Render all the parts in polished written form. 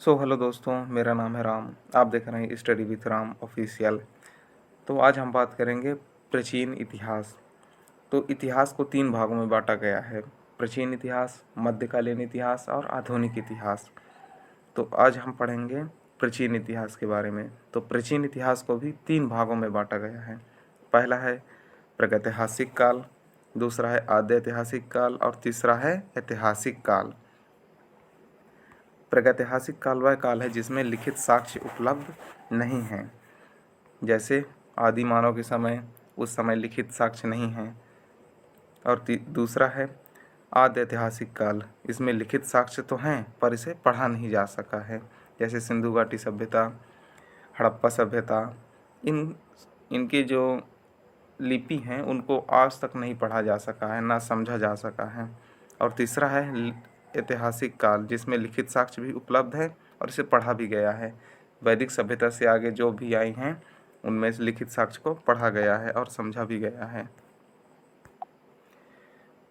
Hello दोस्तों, मेरा नाम है राम। आप देख रहे हैं स्टडी विथ राम ऑफिशियल। तो आज हम बात करेंगे प्राचीन इतिहास। तो इतिहास को 3 भागों में बांटा गया है: प्राचीन इतिहास, मध्यकालीन इतिहास और आधुनिक इतिहास। तो आज हम पढ़ेंगे प्राचीन इतिहास के बारे में। तो प्राचीन इतिहास को भी 3 भागों में बांटा गया है। पहला है प्रागैतिहासिक काल, दूसरा है आद्य ऐतिहासिक काल और तीसरा है ऐतिहासिक काल। प्रागैतिहासिक काल वह काल है जिसमें लिखित साक्ष्य उपलब्ध नहीं हैं। जैसे आदि मानव के समय, उस समय लिखित साक्ष्य नहीं हैं। और दूसरा है आद्य ऐतिहासिक काल, इसमें लिखित साक्ष्य तो हैं पर इसे पढ़ा नहीं जा सका है। जैसे सिंधु घाटी सभ्यता, हड़प्पा सभ्यता, इनकी जो लिपि हैं उनको आज तक नहीं पढ़ा जा सका है, ना समझा जा सका है। और तीसरा है ऐतिहासिक काल, जिसमें लिखित साक्ष्य भी उपलब्ध है और इसे पढ़ा भी गया है। वैदिक सभ्यता से आगे जो भी आई हैं उनमें से लिखित साक्ष्य को पढ़ा गया है और समझा भी गया है।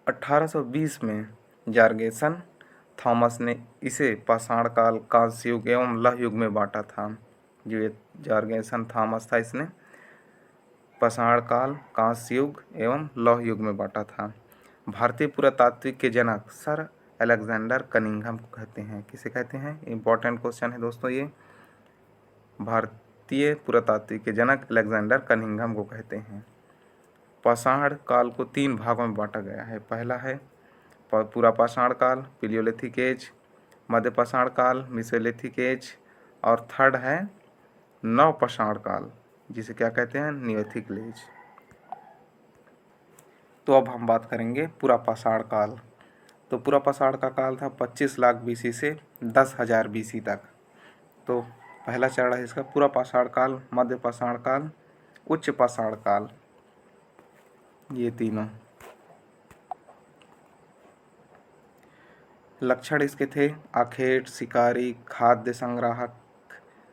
1820 में जार्गेसन थॉमस ने इसे पाषाण काल, कांस्य युग एवं लौह युग में बांटा था। जो ये जार्गेसन थॉमस था, इसने पाषाण काल, कांस्य युग एवं लौह युग में बांटा था। भारतीय पुरातात्विक के जनक सर अलेक्जेंडर कनिंघम को कहते हैं। किसे कहते हैं? इंपॉर्टेंट क्वेश्चन है दोस्तों ये। भारतीय पुरातात्विक के जनक अलेक्जेंडर कनिंघम को कहते हैं। पाषाण काल को 3 भागों में बांटा गया है। पहला है पूरा पाषाण काल, पिलियोलिथिक एज, मध्य पाषाण काल, मेसोलिथिक एज, और थर्ड है नव पाषाण काल, जिसे क्या कहते हैं? Neolithic age. तो अब हम बात करेंगे पूरा पाषाण काल। तो पूरा पाषाण का काल था 25 लाख बीसी से 10,000 बीसी तक। तो पहला चरण है इसका पूरा पाषाण काल, मध्य पाषाण काल, उच्च पाषाण काल, ये तीनों। लक्षण इसके थे आखेट, शिकारी, खाद्य संग्राहक।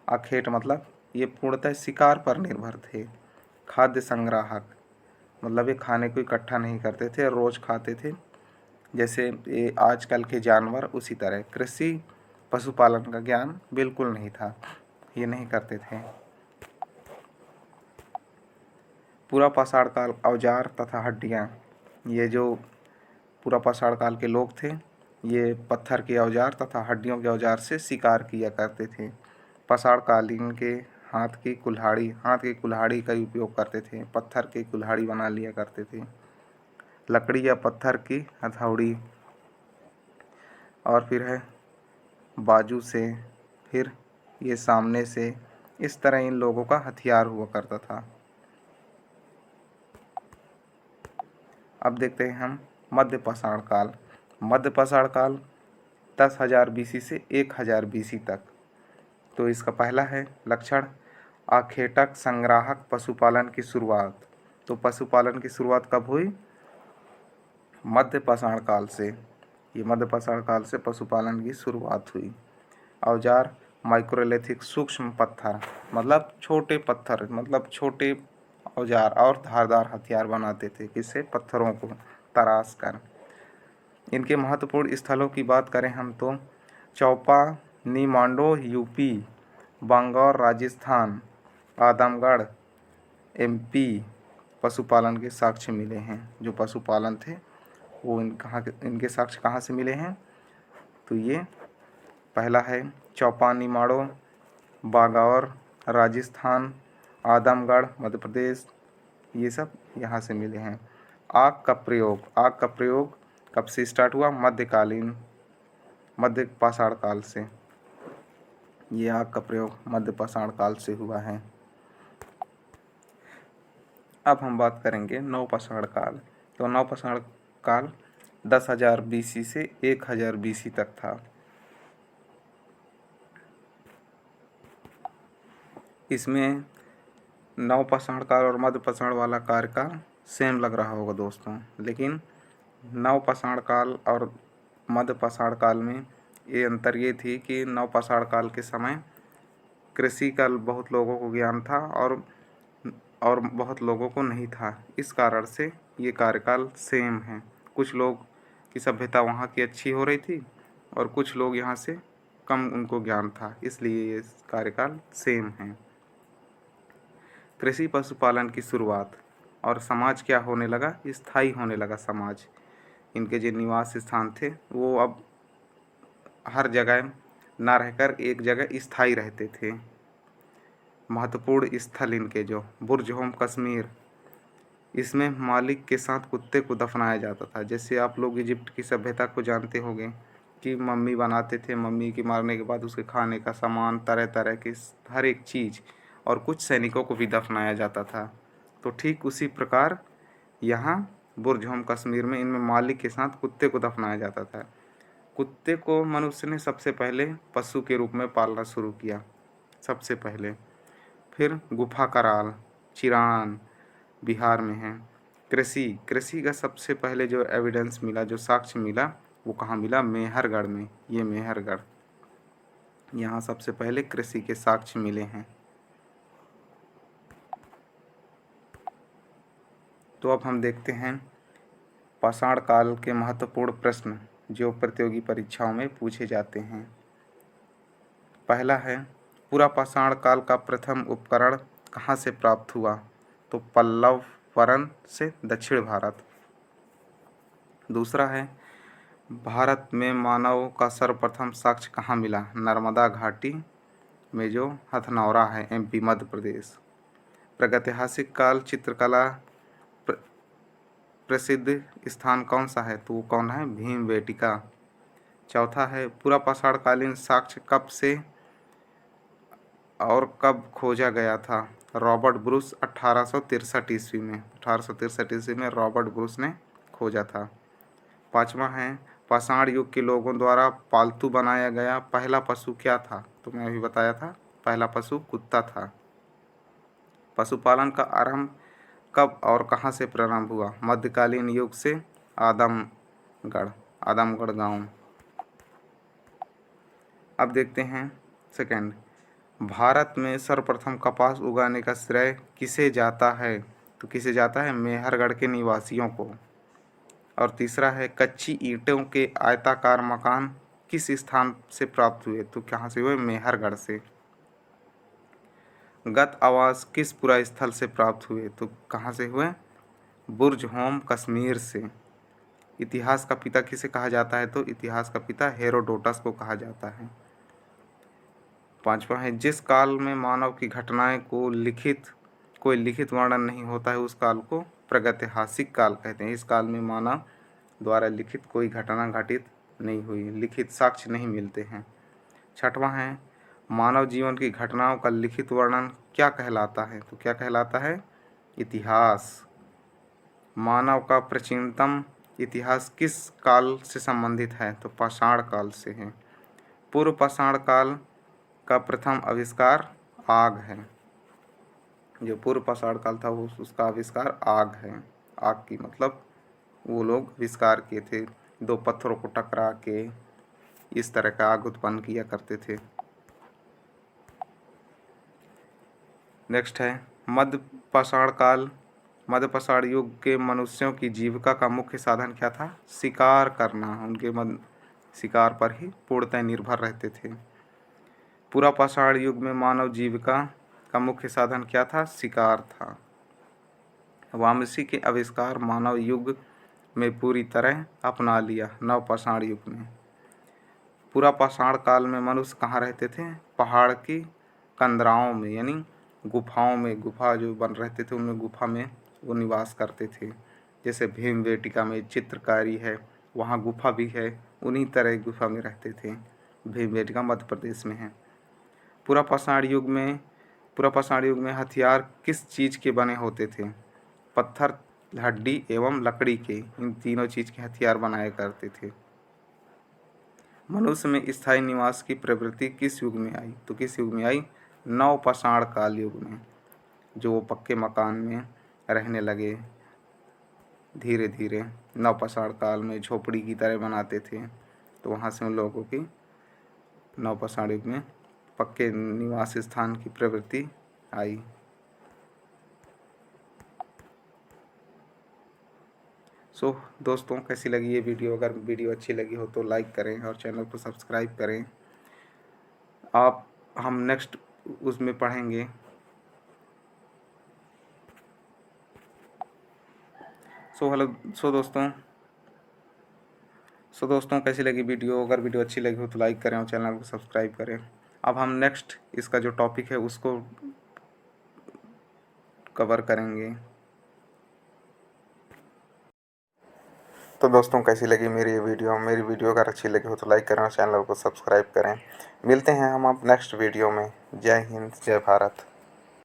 आखेट मतलब ये पूर्णतः शिकार पर निर्भर थे। खाद्य संग्राहक मतलब ये खाने को इकट्ठा नहीं करते थे, रोज खाते थे जैसे ये आजकल के जानवर, उसी तरह। कृषि पशुपालन का ज्ञान बिल्कुल नहीं था, ये नहीं करते थे। पूरा पाषाण काल औजार तथा हड्डियाँ, ये जो पूरा पाषाण काल के लोग थे ये पत्थर के औजार तथा हड्डियों के औजार से शिकार किया करते थे। पाषाण कालीन के हाथ की कुल्हाड़ी का उपयोग करते थे, पत्थर की कुल्हाड़ी बना लिया करते थे। लकड़ी या पत्थर की हथौड़ी, और फिर है बाजू से, फिर ये सामने से, इस तरह इन लोगों का हथियार हुआ करता था। अब देखते हैं हम मध्य पाषाण काल। मध्य पाषाण काल 10,000 बीसी से 1,000 बीसी तक। तो इसका पहला है लक्षण आखेटक संग्राहक पशुपालन की शुरुआत। तो पशुपालन की शुरुआत कब हुई? मध्य पाषाण काल से। ये मध्य पाषाण काल से पशुपालन की शुरुआत हुई। औजार माइक्रोलिथिक, सूक्ष्म पत्थर मतलब छोटे पत्थर, मतलब छोटे औजार और धारदार हथियार बनाते थे, किससे? पत्थरों को तराश कर। इनके महत्वपूर्ण स्थलों की बात करें हम तो चौपा, नीमांडो यूपी, बांगौर राजस्थान, आदमगढ़ एमपी पशुपालन के साक्ष्य मिले हैं। जो पशुपालन थे वो इनके साक्ष्य कहाँ से मिले हैं? तो ये पहला है चौपा, नीमाड़ो, बागौर राजस्थान, आदमगढ़ मध्य प्रदेश, ये सब यहाँ से मिले हैं। आग का प्रयोग कब से स्टार्ट हुआ? मध्य पाषाण काल से। ये आग का प्रयोग मध्य पाषाण काल से हुआ है। अब हम बात करेंगे नव पाषाण काल। तो नव पाषाण काल 10,000 बीसी से 1,000 बीसी तक था। इसमें नव पाषाण काल और मध्य पाषाण वाला कार्यकाल सेम लग रहा होगा दोस्तों, लेकिन नव पाषाण काल और मध्य पाषाण काल में ये अंतर ये थी कि नव पाषाण काल के समय कृषि का बहुत लोगों को ज्ञान था और बहुत लोगों को नहीं था। इस कारण से ये कार्यकाल सेम है। कुछ लोग की सभ्यता वहाँ की अच्छी हो रही थी और कुछ लोग यहाँ से कम उनको ज्ञान था, इसलिए ये कार्यकाल सेम है। कृषि पशुपालन की शुरुआत और समाज क्या होने लगा, स्थायी होने लगा समाज। इनके जो निवास स्थान थे वो अब हर जगह ना रहकर एक जगह स्थायी रहते थे। महत्वपूर्ण स्थल इनके जो बुर्ज होम कश्मीर, इसमें मालिक के साथ कुत्ते को दफनाया जाता था। जैसे आप लोग इजिप्ट की सभ्यता को जानते होंगे कि मम्मी बनाते थे, मम्मी के मारने के बाद उसके खाने का सामान, तरह तरह की हर एक चीज़, और कुछ सैनिकों को भी दफनाया जाता था। तो ठीक उसी प्रकार यहाँ बुर्ज होम कश्मीर में इनमें मालिक के साथ कुत्ते को दफनाया जाता था। कुत्ते को मनुष्य ने सबसे पहले पशु के रूप में पालना शुरू किया, सबसे पहले। फिर गुफा कराल, चिरान बिहार में है। कृषि का सबसे पहले जो एविडेंस मिला, जो साक्ष्य मिला, वो कहाँ मिला, मेहरगढ़ में। ये मेहरगढ़, यहाँ सबसे पहले कृषि के साक्ष्य मिले हैं। तो अब हम देखते हैं पाषाण काल के महत्वपूर्ण प्रश्न जो प्रतियोगी परीक्षाओं में पूछे जाते हैं। पहला है, पूरा पाषाण काल का प्रथम उपकरण कहाँ से प्राप्त हुआ? तो पल्लव वरन से दक्षिण भारत। दूसरा है, भारत में मानव का सर्वप्रथम साक्ष्य कहाँ मिला? नर्मदा घाटी में जो हथनौरा है, एमपी मध्य प्रदेश। प्रागैतिहासिक काल चित्रकला प्रसिद्ध स्थान कौन सा है? तो वो कौन है? भीमबेटका। चौथा है, पूरा पाषाणकालीन साक्ष्य कब से और कब खोजा गया था? रॉबर्ट ब्रूस 1863 ईस्वी में। 1863 ईस्वी में रॉबर्ट ब्रूस ने खोजा था। पाँचवा है, पाषाण युग के लोगों द्वारा पालतू बनाया गया पहला पशु क्या था? तो मैं अभी बताया था, पहला पशु कुत्ता था। पशुपालन का आरंभ कब और कहाँ से प्रारंभ हुआ? मध्यकालीन युग से आदमगढ़ गांव। अब देखते हैं सेकंड, भारत में सर्वप्रथम कपास उगाने का श्रेय किसे जाता है? तो किसे जाता है? मेहरगढ़ के निवासियों को। और तीसरा है, कच्ची ईंटों के आयताकार मकान किस स्थान से प्राप्त हुए? तो कहाँ से हुए? मेहरगढ़ से। गत आवास किस पुरा स्थल से प्राप्त हुए? तो कहाँ से हुए? बुर्ज होम कश्मीर से। इतिहास का पिता किसे कहा जाता है? तो इतिहास का पिता हेरोडोटस को कहा जाता है। पांचवा है, जिस काल में मानव की घटनाएं को कोई लिखित वर्णन नहीं होता है उस काल को प्रागैतिहासिक काल कहते हैं। इस काल में मानव द्वारा लिखित कोई घटना घटित नहीं हुई, लिखित साक्ष्य नहीं मिलते हैं। छठवां है, मानव जीवन की घटनाओं का लिखित वर्णन क्या कहलाता है? तो क्या कहलाता है? इतिहास। मानव का प्राचीनतम इतिहास किस काल से संबंधित है? तो पाषाण काल से है। पूर्व पाषाण काल का प्रथम आविष्कार आग है। जो पूर्व पाषाण काल था वो उसका आविष्कार आग है। आग की मतलब वो लोग आविष्कार किए थे, दो पत्थरों को टकरा के इस तरह का आग उत्पन्न किया करते थे। नेक्स्ट है, मध्य पाषाण काल। मध्य पाषाण युग के मनुष्यों की जीविका का मुख्य साधन क्या था? शिकार करना। उनके मन शिकार पर ही पूर्णतः निर्भर रहते थे। पूरा पाषाण युग में मानव जीविका का मुख्य साधन क्या था? शिकार था। वामसी के आविष्कार मानव युग में पूरी तरह अपना लिया नव पाषाण युग में। पूरा पाषाण काल में मनुष्य कहाँ रहते थे? पहाड़ की कंदराओं में, यानी गुफाओं में। गुफा जो बन रहते थे उनमें गुफा में वो निवास करते थे। जैसे भीमबेटका में चित्रकारी है, वहाँ गुफा भी है, उन्हीं तरह गुफा में रहते थे। भीमबेटका मध्य प्रदेश में है। पूरा पाषाण युग में हथियार किस चीज़ के बने होते थे? पत्थर, हड्डी एवं लकड़ी के। इन तीनों चीज़ के हथियार बनाया करते थे। मनुष्य में स्थायी निवास की प्रवृत्ति किस युग में आई? तो किस युग में आई? नव पाषाण काल युग में, जो वो पक्के मकान में रहने लगे धीरे धीरे। नव पाषाण काल में झोपड़ी की तरह बनाते थे, तो वहाँ से उन लोगों की नव पाषाण युग में पक्के निवास स्थान की प्रवृत्ति आई। दोस्तों, कैसी लगी ये वीडियो? अगर वीडियो अच्छी लगी हो तो लाइक करें और चैनल को सब्सक्राइब करें। हम नेक्स्ट उसमें पढ़ेंगे। सो दोस्तों कैसी लगी वीडियो? अगर वीडियो अच्छी लगी हो तो लाइक करें और चैनल को सब्सक्राइब करें। अब हम नेक्स्ट इसका जो टॉपिक है उसको कवर करेंगे। तो दोस्तों कैसी लगी मेरी वीडियो अगर अच्छी लगी हो तो लाइक करें और चैनल को सब्सक्राइब करें। मिलते हैं हम अब नेक्स्ट वीडियो में। जय हिंद, जय भारत।